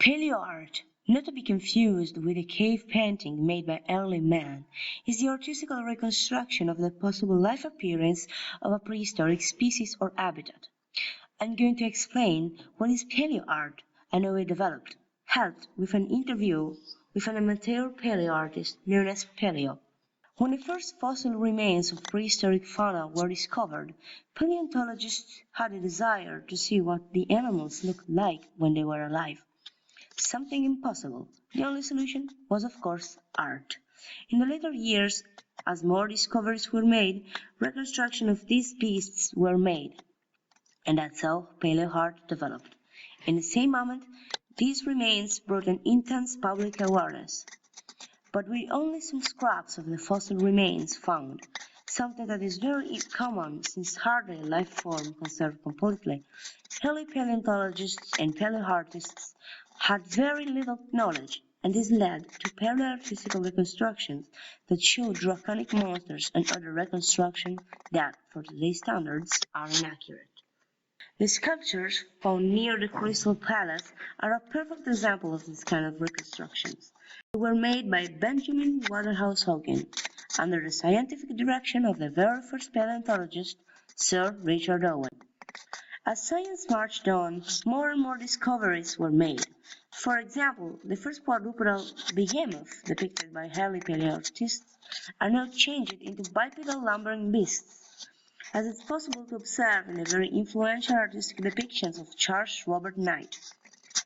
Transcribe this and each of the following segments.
Paleoart, not to be confused with a cave painting made by early man, is the artistical reconstruction of the possible life appearance of a prehistoric species or habitat. I'm going to explain what is paleoart and how it developed, helped with an interview with an amateur paleoartist known as Paleo. When the first fossil remains of prehistoric fauna were discovered, paleontologists had a desire to see what the animals looked like when they were alive. Something impossible. The only solution was, of course, art. In the later years, as more discoveries were made, reconstruction of these beasts were made, and that's how paleoart developed. In the same moment, these remains brought an intense public awareness. But with only some scraps of the fossil remains found, something that is very common since hardly a life form conserved completely, early paleontologists and paleoartists had very little knowledge, and this led to paleoartistical reconstructions that show draconic monsters and other reconstructions that, for today's standards, are inaccurate. The sculptures found near the Crystal Palace are a perfect example of this kind of reconstructions. They were made by Benjamin Waterhouse Hogan, under the scientific direction of the very first paleontologist, Sir Richard Owen. As science marched on, more and more discoveries were made. For example, the first quadrupedal behemoth depicted by early paleoartists are now changed into bipedal lumbering beasts, as it's possible to observe in the very influential artistic depictions of Charles Robert Knight.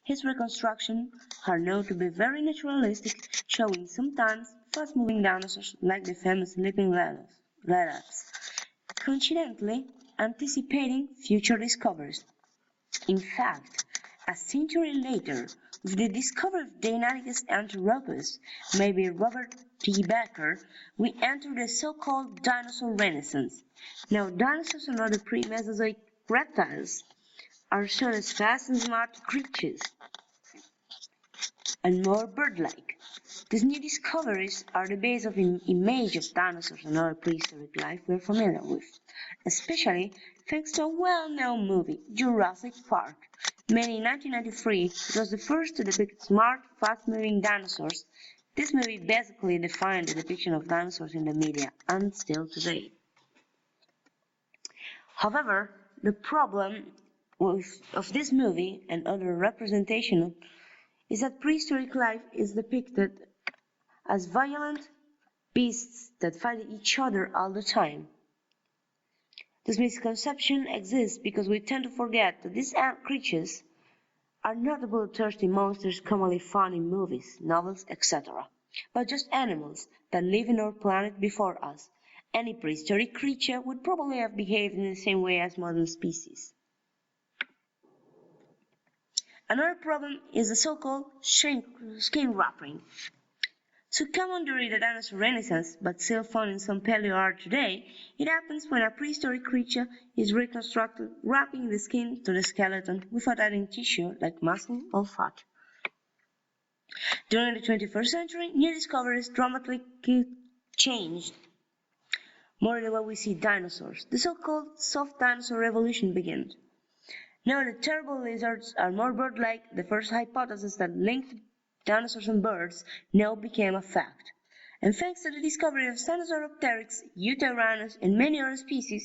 His reconstructions are known to be very naturalistic, showing sometimes fast-moving dinosaurs like the famous leaping relapse, coincidentally anticipating future discoveries. In fact, a century later, with the discovery of Deinonychus anthropus, made by Robert T. Becker, we enter the so-called dinosaur renaissance. Now, dinosaurs and other pre-Mesozoic reptiles are shown as fast and smart creatures, and more bird-like. These new discoveries are the base of an image of dinosaurs and other prehistoric life we are familiar with, especially thanks to a well-known movie, Jurassic Park. Made in 1993, it was the first to depict smart, fast-moving dinosaurs. This movie basically defined the depiction of dinosaurs in the media, and still today. However, the problem of this movie and other representations is that prehistoric life is depicted as violent beasts that fight each other all the time. This misconception exists because we tend to forget that these creatures are not the bloodthirsty monsters commonly found in movies, novels, etc., but just animals that live in our planet before us. Any prehistoric creature would probably have behaved in the same way as modern species. Another problem is the so-called skin wrapping. So common during the dinosaur renaissance, but still found in some paleoart today, it happens when a prehistoric creature is reconstructed, wrapping the skin to the skeleton without adding tissue like muscle or fat. During the 21st century, new discoveries dramatically changed more than what we see dinosaurs. The so-called soft dinosaur revolution began. Now the terrible lizards are more bird-like. The first hypothesis that linked dinosaurs and birds now became a fact. And thanks to the discovery of Sinosauropteryx, Eutyrannus, and many other species,